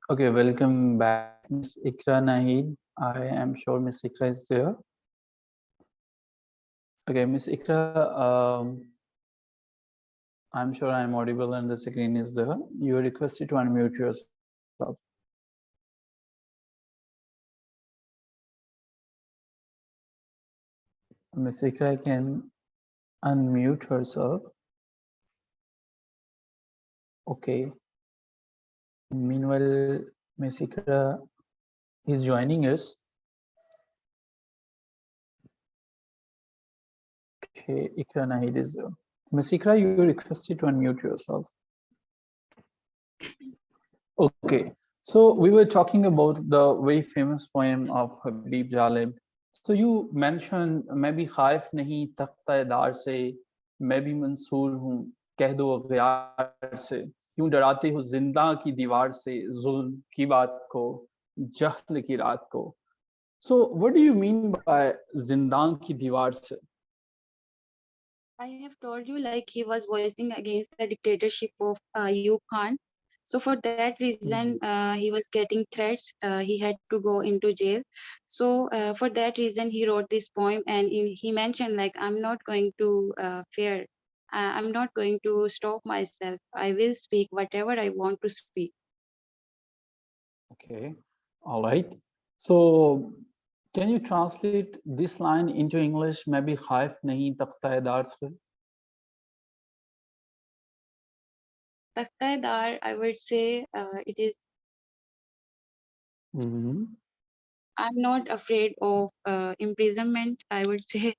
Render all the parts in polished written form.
Okay, welcome back, Miss Ikra Nahid. I am sure Miss Ikra is there. Okay, Miss Ikra, I'm sure I'm audible and the screen is there. You are requested to unmute yourself. Miss Ikra can unmute herself. Okay. Meanwhile, Miss Ikra is joining us. Okay, Ikra Nahid is there. Miss Ikra, you are requested to unmute yourself. Okay, so we were talking about the very famous poem of Habib Jalib. So you mentioned maybe खाइफ नहीं तख्ता दार से मैं भी मंसूर हूँ कह दो अगयार से क्यों डराते हो जिंदा की दीवार से जुल्म की बात को जहल की रात को. So what do you mean by zindan ki diwar se? I have told you like he was voicing against the dictatorship of Ayub Khan. So for that reason, he was getting threats. He had to go into jail. So for that reason, he wrote this poem, and he mentioned like, I'm not going to fear. I'm not going to stop myself. I will speak whatever I want to speak. Okay, all right. So can you translate this line into English? Maybe खाइफ नहीं तख्ता दार se. Takhtaidar, I would say it is. I'm not afraid of imprisonment. I would say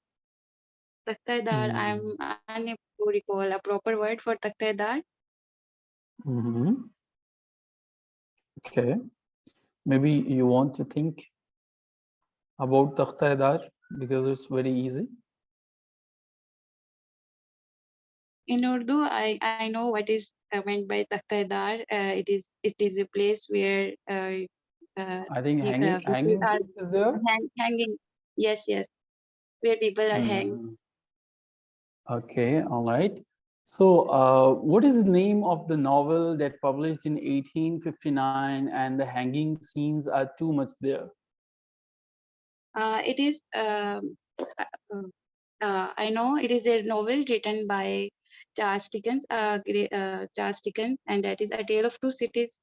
Takhtaidar. I'm unable to recall a proper word for Takhtaidar. Okay, maybe you want to think about Takhtaidar because it's very easy. In Urdu, I know what is meant by Takhtaidar. It is a place where I think hanging people are place is there. hanging. Yes, where people are hanged. Okay, all right. So, what is the name of the novel that published in 1859 and the hanging scenes are too much there? It is. I know it is a novel written by Charles Dickens, and that is A Tale of Two Cities.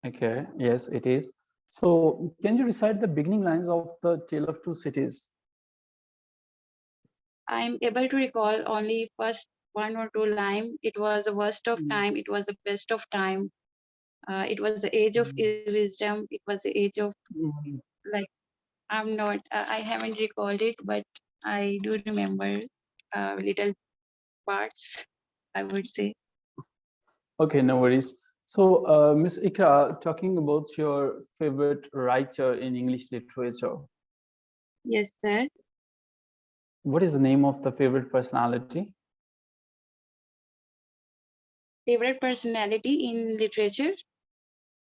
Okay, yes, it is. So, can you recite the beginning lines of the Tale of Two Cities? I'm able to recall only first one or two lines. It was the worst of time. It was the best of time. It was the age of wisdom. It was the age of like I'm not. I haven't recalled it, but I do remember little parts, I would say. Okay, no worries. So, Ms. Ikra, talking about your favorite writer in English literature. Yes, sir. What is the name of the favorite personality? Favorite personality in literature?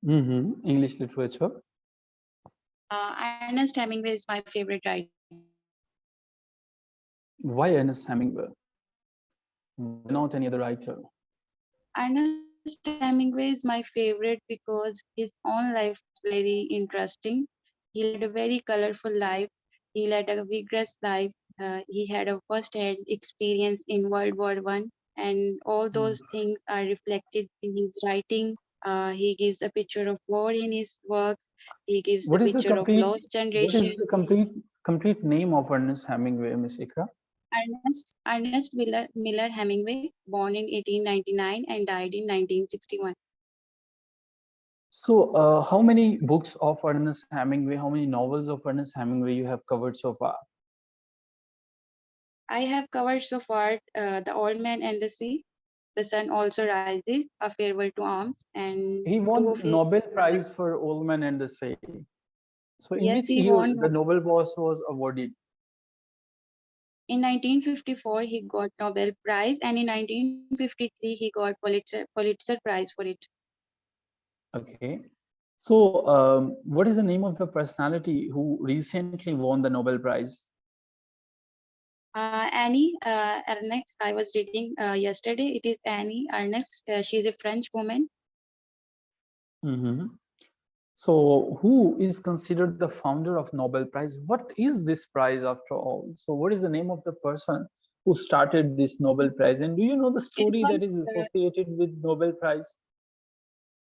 English literature. Ernest Hemingway is my favorite writer. Why Ernest Hemingway? Not any other writer? Ernest Hemingway is my favorite because his own life is very interesting. He led a very colorful life. He led a vigorous life. He had a first-hand experience in World War I, and all those things are reflected in his writing. He gives a picture of war in his works. He gives the picture of lost generation. What is the complete name of Ernest Hemingway, Miss Ikra? Ernest Miller Hemingway, born in 1899 and died in 1961. So, how many books of Ernest Hemingway, how many novels of Ernest Hemingway you have covered so far? I have covered so far The Old Man and the Sea, The Sun Also Rises, A Farewell to Arms, and He two won of his. Nobel Prize for Old Man and the Sea. So, in Yes, which he year won. the Nobel was awarded? In 1954, he got Nobel Prize, and in 1953, he got Pulitzer Prize for it. Okay. So, what is the name of the personality who recently won the Nobel Prize? Annie Ernest. I was reading yesterday. It is Annie Ernest. She is a French woman. Mhm. So, who is considered the founder of Nobel Prize? What is this prize after all? So, what is the name of the person who started this Nobel Prize? And do you know the It story that was is associated with Nobel Prize?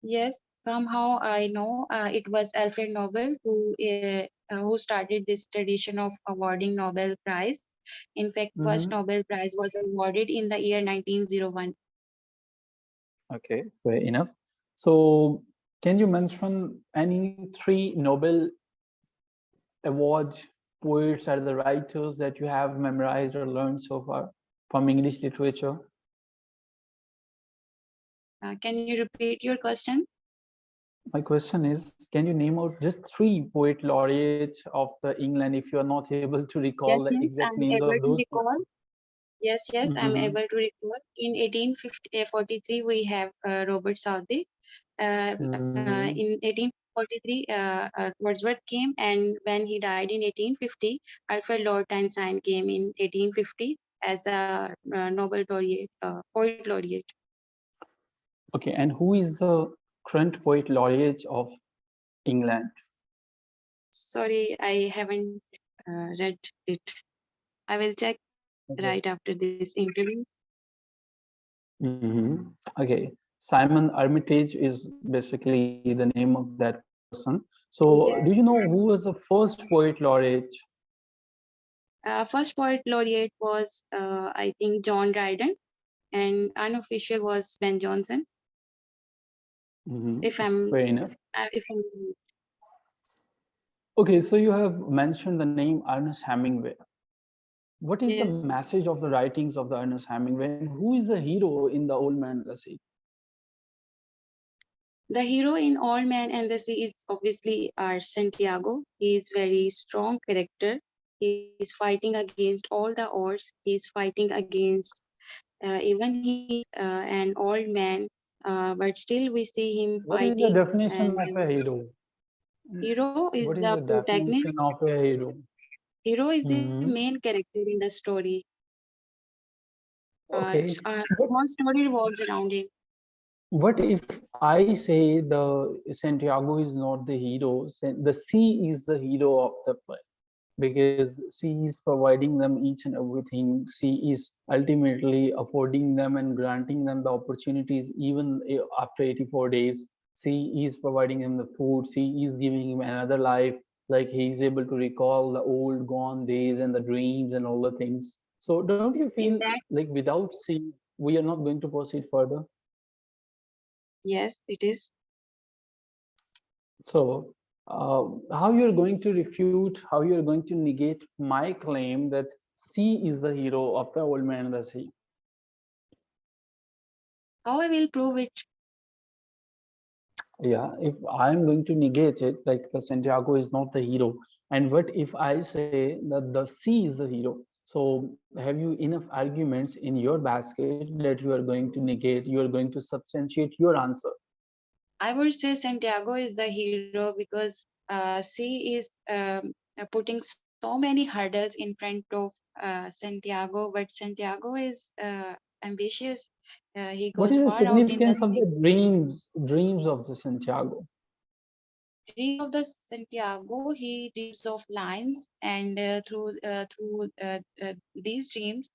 yes, somehow I know it was Alfred Nobel who started this tradition of awarding Nobel Prize. In fact, first Mhm. Nobel Prize was awarded in the year 1901. Okay, fair enough. So, can you mention any three Nobel awards, poets, or the writers that you have memorized or learned so far from English literature? Can you repeat your question? My question is, can you name out just three poet laureates of the England if you are not able to recall Yes, the yes, exact I'm names able of to those people? recall. Yes, I'm Mm-hmm. able to recall. In 1843, we have Robert Southey. Mm-hmm. In 1843, Wordsworth came, and when he died in 1850, Alfred Lord Tennyson came in 1850 as a Nobel laureate, poet laureate. Okay, and who is the current poet laureate of England? Sorry, I haven't read it. I will check Okay. right after this interview. Mm-hmm. Okay, Simon Armitage is basically the name of that person. So, do you Yes. know who was the first poet laureate? First poet laureate was, I think, John Dryden, and unofficial was Ben Jonson. Mm-hmm. If I'm, Fair enough. if I'm, Okay, so you have mentioned the name Ernest Hemingway. What is the yes, message of the writings of the Ernest Hemingway, and who is the hero in the Old Man and the Sea? the hero in All Man and the Sea is obviously our Santiago. He is very strong character. He is fighting against all the odds. He is fighting against even he is an old man, but still we see him What is the fighting. definition And of a hero? hero is What is the the definition protagonist. of a hero? Hero is the Hmm. main character in the story. Okay, but Whole story revolves around him. what if I say the Santiago is not the hero? The sea is the hero of the play because sea is providing them each and everything. Sea is ultimately affording them and granting them the opportunities even after 84 days. Sea is providing them the food. Sea is giving him another life. Like he is able to recall the old gone days and the dreams and all the things. So don't you feel In that, like without sea, we are not going to proceed further? yes, it is. So, how you're going to refute, how you're going to negate my claim that C is the hero of the Old Man and the Sea? How I will prove it? Yeah, if I'm going to negate it, like the Santiago is not the hero, and what if I say that the sea is the hero? So, have you enough arguments in your basket that you are going to negate? You are going to substantiate your answer? I would say Santiago is the hero because C is putting so many hurdles in front of Santiago, but Santiago is ambitious. He What goes is the far out in the significance of sea. the dreams of the Santiago? Dreams of the Santiago, he dreams of lions, and through these dreams,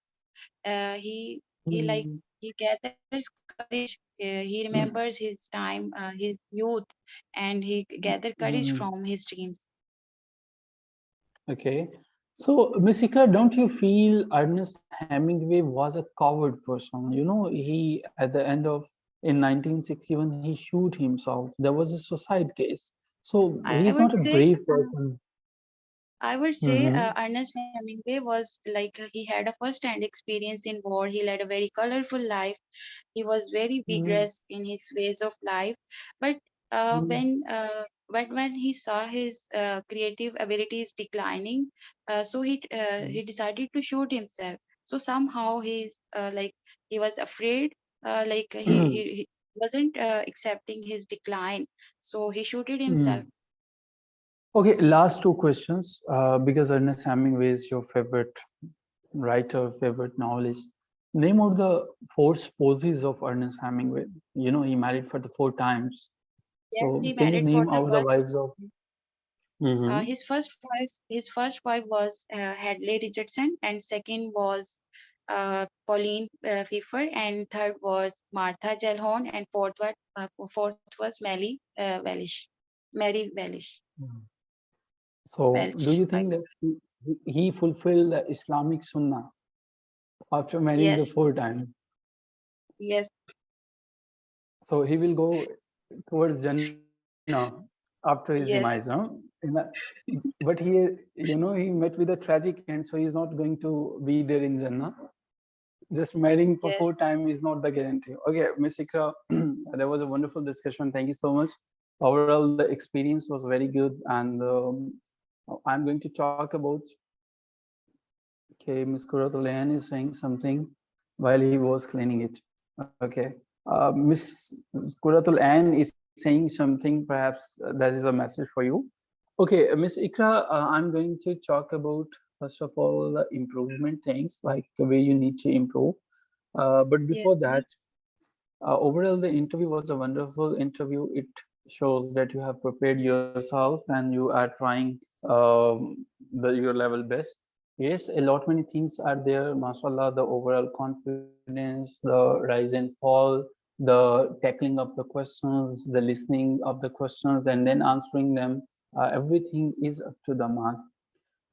he like Hmm. he gathers courage. He remembers his time, his youth, and he gathered courage Hmm. from his dreams. Okay. So, Misika, don't you feel Ernest Hemingway was a coward person? You know, he at the end of in 1961 he shoot himself. There was a suicide case. So I he's would not a say. brave person. I would say Mm-hmm. Ernest Hemingway was like he had a first-hand experience in war. He led a very colorful life. He was very vigorous in his ways of life. But when he saw his creative abilities declining, he decided to shoot himself. So somehow he was afraid, he wasn't accepting his decline. So he shooted himself. Okay, last two questions. Because Ernest Hemingway is your favorite writer, favorite novelist. Name out the four spouses of Ernest Hemingway. You know, he married for the four times. Yes, he So can you married for name the all the first. wives of? Mm-hmm. His first wife was Hadley Richardson, and second was Pauline Pfeiffer, and third was Martha Gellhorn, and fourth was Mary Welsh. So do Welch, you I think mean. that he fulfilled the Islamic Sunnah after marrying the Yes, 4 times? yes, So he will go towards Jannah after his demise, huh? yes, But he met with a tragic end, so he's not going to be there in Jannah. Just marrying for yes. 4 times is not the guarantee. Okay, Miss Ikra, that was a wonderful discussion. Thank you so much. Overall, the experience was very good, and I'm going to talk about. Okay, Miss Kuratulan is saying something while he was cleaning it. Okay, Miss Kuratul Ann is saying something. Perhaps that is a message for you. Okay, Miss Ikra, I'm going to talk about first of all the improvement things, like the way you need to improve. But Yes, before please. that, overall, the interview was a wonderful interview. It shows that you have prepared yourself and you are trying your level best. Yes, a lot many things are there, mashallah, the overall confidence, the rise and fall, the tackling of the questions, the listening of the questions, and then answering them. Everything is up to the mark.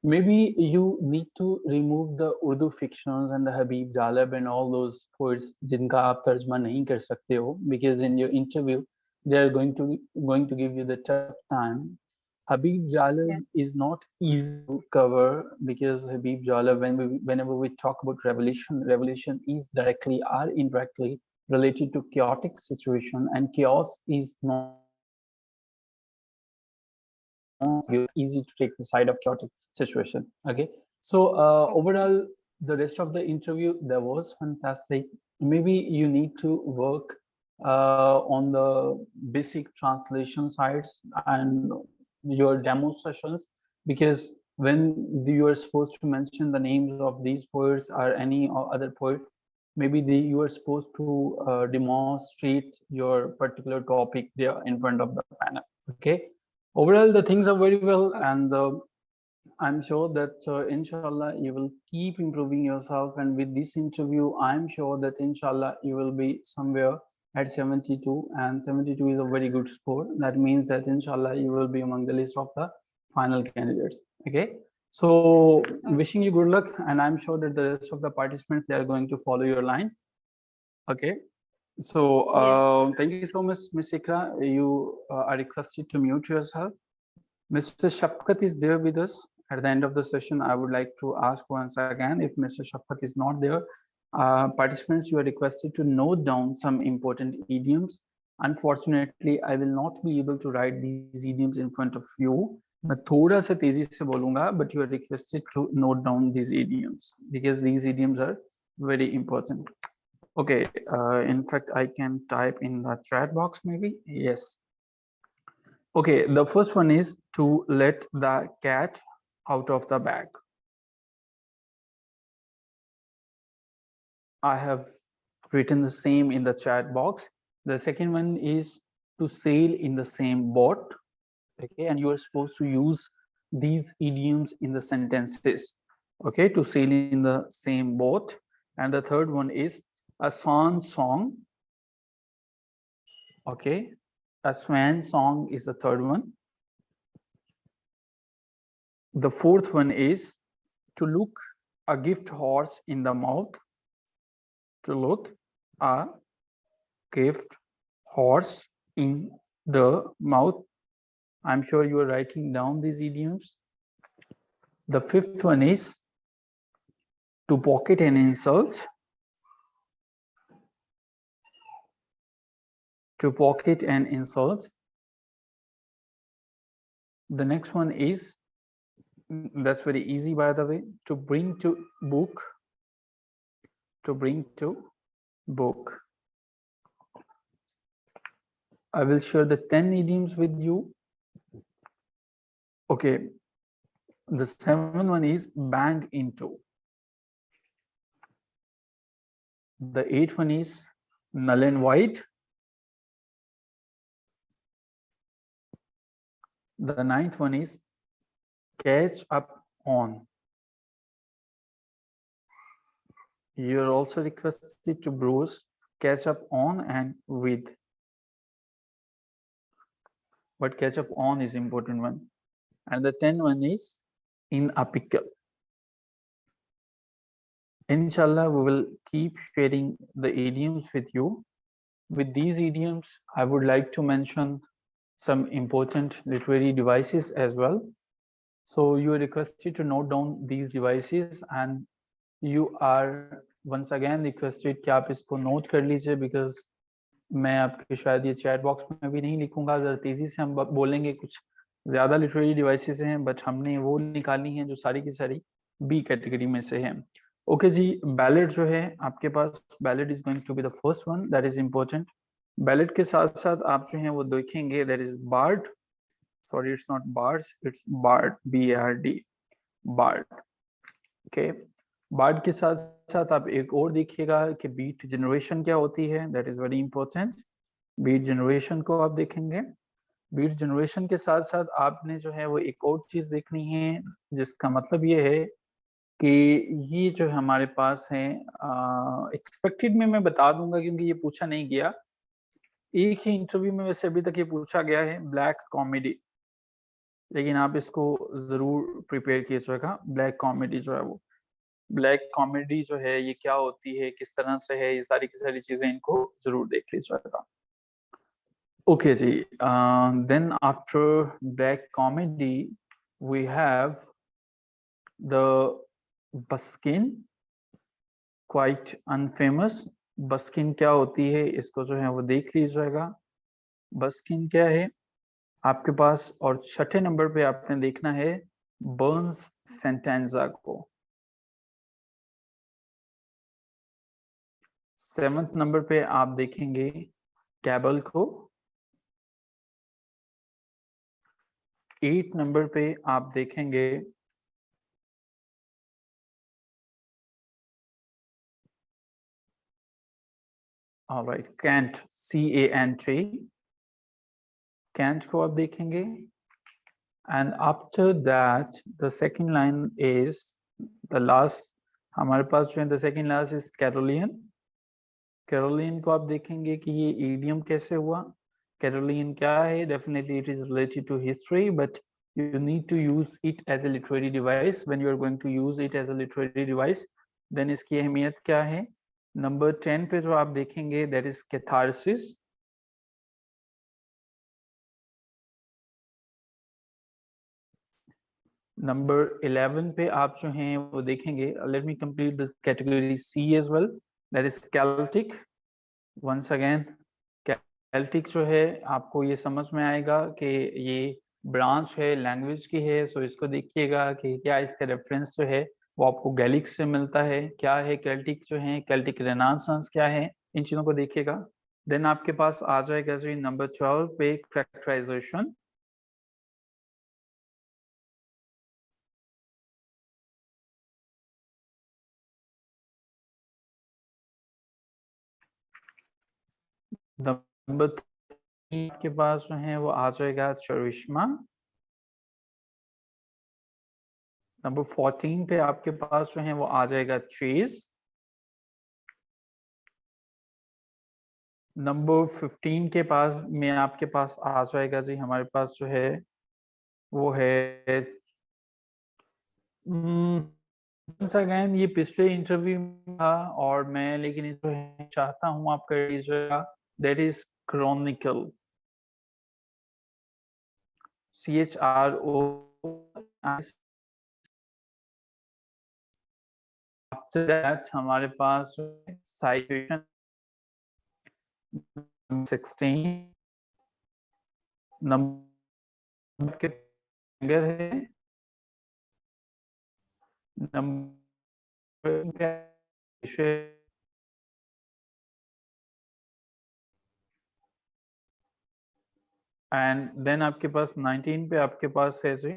Maybe you need to remove the Urdu fictions and the Habib Jalab and all those poets जिनका आप तर्जमा नहीं कर सकते हो, because in your interview they are going to give you the tough time. Habib Jalab Yeah. is not easy to cover, because Habib Jalab, whenever we talk about revolution is directly or indirectly related to chaotic situation, and chaos is not easy to take the side of chaotic situation. Okay, so Okay. overall, the rest of the interview that was fantastic. Maybe you need to work on the basic translation sites and your demo sessions, because when you are supposed to mention the names of these poets or any other poet, maybe you are supposed to demonstrate your particular topic there in front of the panel. Okay, overall the things are very well, Okay. and I'm sure that inshallah you will keep improving yourself, and with this interview I'm sure that inshallah you will be somewhere at 72, and 72 is a very good score. That means that inshallah you will be among the list of the final candidates. Okay, so wishing you good luck, and I'm sure that the rest of the participants, they are going to follow your line. Okay, so Yes. thank you so much, Miss Ikra. You are requested to mute yourself. Mr. Shafqat is there with us. At the end of the session, I would like to ask once again, if Mr. Shafqat is not there, participants, you are requested to note down some important idioms. Unfortunately, I will not be able to write these idioms in front of you. मैं थोड़ा सा तेजी से बोलूंगा, but you are requested to note down these idioms, because these idioms are very important. Okay, in fact, I can type in the chat box maybe. Yes. Okay, the first one is to let the cat out of the bag. I have written the same in the chat box. The second one is to sail in the same boat. Okay, and you are supposed to use these idioms in the sentences. Okay, to sail in the same boat. And the third one is a swan song. Okay, a swan song is the third one. The fourth one is to look a gift horse in the mouth. To look a gift horse in the mouth. I'm sure you are writing down these idioms. The fifth one is to pocket an insult. To pocket an insult. The next one is, that's very easy by the way, to bring to book. To bring to book. I will share the 10 idioms with you. Okay, the seventh one is bang into. The eighth one is null and void. The ninth one is catch up on. You're also requested to browse, catch up on and with. But catch up on is important one. And the 10th one is in a pickle. Inshallah, we will keep sharing the idioms with you. With these idioms, I would like to mention some important literary devices as well. So you are requested to note down these devices and you are once again requested कि आप इसको note कर लीजिए because मैं आपके शायद ये chat box में भी नहीं लिखूंगा, ज़रा तेजी से हम बोलेंगे, कुछ ज़्यादा literary devices हैं but हमने वो निकाली हैं जो सारी की सारी B कैटेगरी में से हैं. ओके जी, बैलेट जो है आपके पास, ballot is going to be the first one, that is important. Ballot के साथ साथ आप जो हैं वो देखेंगे that is bard, sorry it's not bards, it's bard, BARD, bard. Okay, bard के साथ साथ आप एक और देखिएगा कि बीट जनरेशन क्या होती है, that is very important. Beat generation को आप देखेंगे. बीट जनरेशन के साथ साथ आपने जो है वो एक और चीज देखनी है जिसका मतलब ये है कि ये जो हमारे पास है एक्सपेक्टेड में मैं बता दूंगा क्योंकि ये पूछा नहीं गया. एक ही इंटरव्यू में वैसे अभी तक ये पूछा गया है, ब्लैक कॉमेडी, लेकिन आप इसको जरूर प्रिपेयर कीजिएगा. ब्लैक कॉमेडी जो है वो, ब्लैक कॉमेडी जो है ये क्या होती है, किस तरह से है, ये सारी की सारी चीजें इनको जरूर देख लीजिएगा. ओके जी, then after black comedy we have the buskin, quite unfamous. Buskin क्या होती है इसको जो है वो देख लीजिएगा. बस्किन क्या है आपके पास. और छठे नंबर पे आपने देखना है बर्न्स सेंटेंजा को. 7th नंबर पे आप देखेंगे कैबल को. 8th नंबर पे आप देखेंगे ऑलराइट कैंट, CANT, कैंट को आप देखेंगे. And after that the second line is the last, हमारे पास जो है द सेकंड लास्ट इज कैरोलियन. कैरोलियन को आप देखेंगे कि ये ईडियम कैसे हुआ. कैरोलियन क्या है, definitely it is related to history but you need to use it as a literary device. When you are going to use it as a literary device, then इसकी अहमियत क्या है. नंबर 10 पे जो आप देखेंगे that is catharsis. नंबर 11 पे आप जो हैं वो देखेंगे, let me complete the category C as well, that is Celtic. once again Celtic जो है आपको ये समझ में आएगा कि ये ब्रांच है लैंग्वेज की है. सो इसको देखिएगा कि क्या इसका रेफरेंस जो है वो आपको गैलिक से मिलता है, क्या है केल्टिक जो है, केल्टिक रेनासांस क्या है, इन चीजों को देखिएगा. देन आपके पास आ जाएगा जी नंबर 12 पे कैरेक्टराइजेशन. नंबर 3 के पास जो है वो आ जाएगा चरिश्मा. नंबर 14 पे आपके पास जो है वो आ जाएगा चेज. नंबर 15 के पास में आपके पास आ जाएगा जी हमारे पास जो है वो है अगेन ये पिछले इंटरव्यू में था और मैं लेकिन इसको चाहता हूँ आप कर लीजिएगा, that is chronicle, CHRO. After that हमारे पास साइटेशन 16 नंबर के फिंगर है. नंबर एंड देन आपके पास 19 पे आपके पास है जी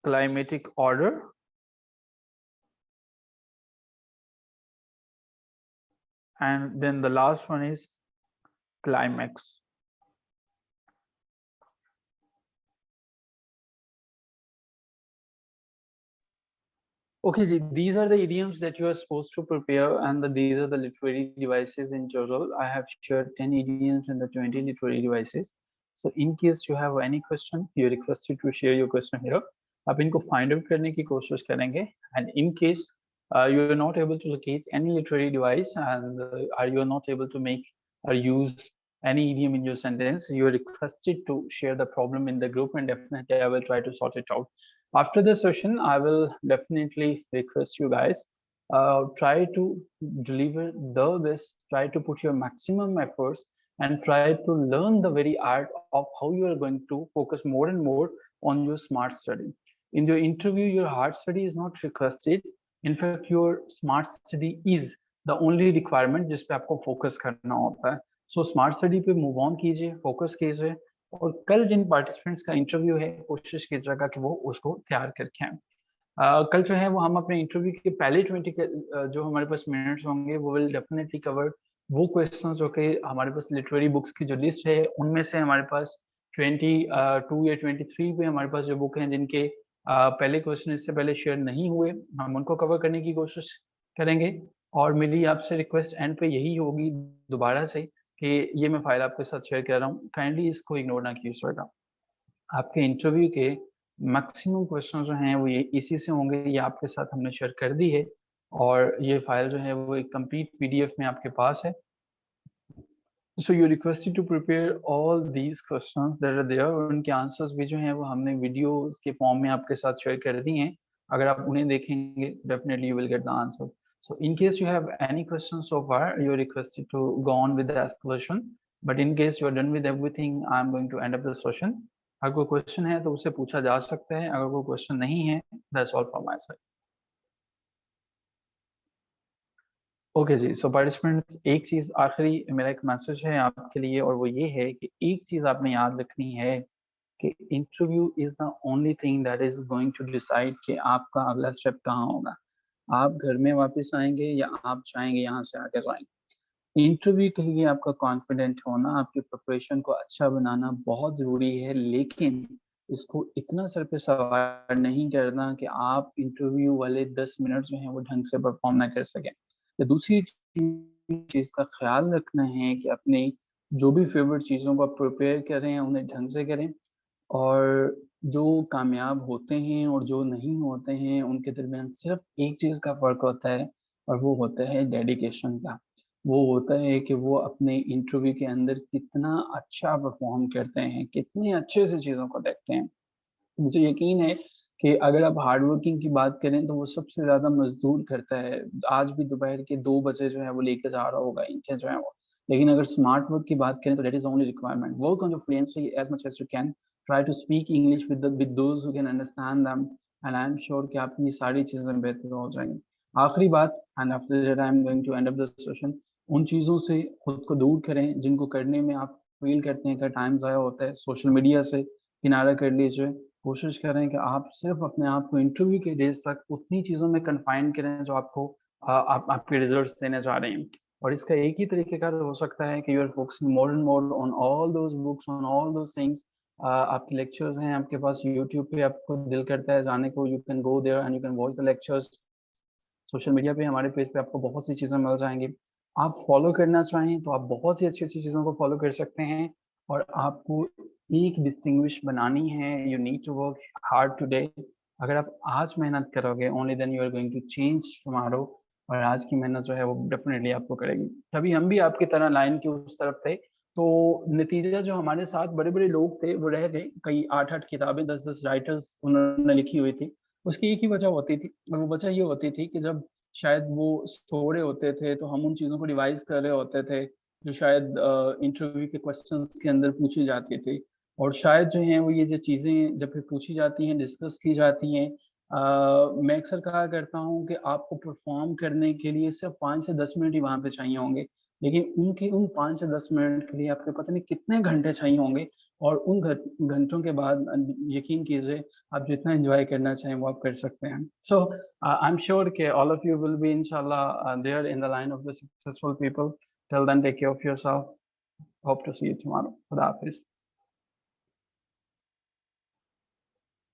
climatic order. and then the last one is climax. Okay, ji, these are the idioms that you are supposed to prepare, and these are the literary devices in total. I have shared 10 idioms and the 20 literary devices. So in case you have any question, you are requested to share your question here. आप इनको find out करने की कोशिश करेंगे, and in case you are not able to locate any literary device and you are not able to make or use any idiom in your sentence, you are requested to share the problem in the group, and definitely I will try to sort it out. After the session, I will definitely request you guys try to deliver the best, try to put your maximum efforts, and try to learn the very art of how you are going to focus more and more on your smart study. In your interview, your hard study is not requested. In fact, your smart study is the only requirement जिस पे आपको focus करना होता है. So smart study पे move on कीजिए, focus कीजिए, और कल जिन पार्टिसिपेंट्स का इंटरव्यू है कोशिश कीजिएगा कि वो उसको तैयार करके आए. कल जो है वो हम अपने इंटरव्यू के पहले 20 के जो हमारे पास मिनट्स होंगे वो विल डेफिनेटली कवर वो क्वेश्चंस जो कि हमारे पास लिटरेरी बुक्स की जो लिस्ट है उनमें से हमारे पास 22 या 23 पे हमारे पास जो बुक हैं जिनके पहले क्वेश्चन इससे पहले शेयर नहीं हुए, हम उनको कवर करने की कोशिश करेंगे. और मेरी आपसे रिक्वेस्ट एंड पे यही होगी दोबारा से कि ये मैं फाइल आपके साथ शेयर कर रहा हूँ, काइंडली इसको इग्नोर ना कीजिएगा. आपके इंटरव्यू के मैक्सिमम क्वेश्चन जो हैं वो ये इसी से होंगे, ये आपके साथ हमने शेयर कर दी है, और ये फाइल जो है वो एक कंप्लीट पीडीएफ में आपके पास है. So you requested to prepare all these questions that are there, और उनके आंसर्स भी जो हैं वो हमने वीडियोस के फॉर्म में आपके साथ शेयर कर दी हैं. अगर आप उन्हें देखेंगे definitely you will get the answer. So in case you have any questions so far, you are requested to go on with the ask question. But in case you are done with everything, I am going to end up the session. अगर कोई question है तो उससे पूछा जा सकता है, अगर कोई क्वेश्चन नहीं है, that's all from my side. Okay जी, सो पार्टिसिपेंट्स एक चीज आखिरी मेरा एक मैसेज है आपके लिए, और वो ये है कि एक चीज आपने याद रखनी है कि interview is the only thing that is going to decide कि आपका अगला स्टेप कहाँ होगा. आप घर में वापस आएंगे या आप चाहेंगे यहाँ से आगे जाएंगे. इंटरव्यू के लिए आपका कॉन्फिडेंट होना, आपकी प्रिपरेशन को अच्छा बनाना बहुत ज़रूरी है, लेकिन इसको इतना सर पे सवार नहीं करना कि आप इंटरव्यू वाले 10 मिनट जो हैं वो ढंग से परफॉर्म ना कर सकें. तो दूसरी चीज़ का ख्याल रखना है कि अपने जो भी फेवरेट चीज़ों को आप प्रिपेयर करें उन्हें ढंग से करें, और जो कामयाब होते हैं और जो नहीं होते हैं उनके दरमियान सिर्फ एक चीज़ का फ़र्क होता है, और वो होता है डेडिकेशन का. वो होता है कि वो अपने इंटरव्यू के अंदर कितना अच्छा परफॉर्म करते हैं, कितने अच्छे से चीज़ों को देखते हैं. मुझे यकीन है कि अगर आप हार्ड वर्किंग की बात करें तो वो सबसे ज़्यादा मज़दूर करता है. आज भी दोपहर के 2 बजे जो है वो लेके जा रहा होगा ईंटें जो है वो. लेकिन अगर स्मार्ट वर्क की बात करें तो that is only requirement. Work on your fluency as much as you can. Try to speak English with those who can understand them, and I am sure कि आपकी ये सारी चीज़ें बेहतर हो जाएँगी. आखिरी बात, and after that I am going to end up the session. उन चीज़ों से खुद को दूर करें जिनको करने में आप फ़ील करते हैं कि टाइम ज़ाया होता है. सोशल मीडिया से किनारा कर लीजिए. कोशिश करें कि आप सिर्फ अपने आप को इंटरव्यू के डेज तक उतनी चीज़ों में कन्फाइन करें जो आपको आपके रिजल्ट्स देने जा रहे हैं. और इसका एक ही तरीक़ेकार हो सकता है कि you are focusing more and more on all those books, on all those things. आपके लेक्चर्स हैं आपके पास यूट्यूब पे, आपको दिल करता है जाने को, you can go there and you can watch the lectures. Social media पे हमारे पेज पे आपको बहुत सी चीज़ें मिल जाएँगी. आप फॉलो करना चाहें तो आप बहुत सी अच्छी-अच्छी चीज़ों को फॉलो कर सकते हैं, और आपको एक डिस्टिंग्विश बनानी है. You need to work hard today. अगर आप आज मेहनत करोगे only then you are going to change tomorrow, और आज की मेहनत जो है वो डेफिनेटली आपको करेगी. कभी हम भी आपकी तरह लाइन के उस तरफ थे, तो नतीजा जो हमारे साथ बड़े-बड़े लोग थे वो रह गए. कई 8-8 किताबें 10-10 राइटर्स उन्होंने लिखी हुई थी. उसकी एक ही वजह होती थी, और वो वजह ये होती थी कि जब शायद वो सो रहे होते थे तो हम उन चीज़ों को रिवाइज़ कर रहे होते थे जो शायद इंटरव्यू के क्वेश्चंस के अंदर पूछी जाती थी. और शायद जो हैं वो ये जो चीज़ें जब फिर पूछी जाती हैं, डिस्कस की जाती हैं, मैं अक्सर कहा करता हूँ कि आपको परफ़ॉर्म करने के लिए सिर्फ 5 से 10 मिनट ही वहाँ पे चाहिए होंगे, लेकिन उनके उन 5 से 10 मिनट के लिए आपको पता नहीं कितने घंटे चाहिए होंगे. और उन घंटों के बाद यकीन कीजिए आप जितना एन्जॉय करना चाहें वो आप कर सकते हैं. सो आई एम श्योर कि all of you will be इंशाल्लाह there in the line of the successful people. Till then take care of yourself. Hope to see you tomorrow. खुदा हाफ़िज़.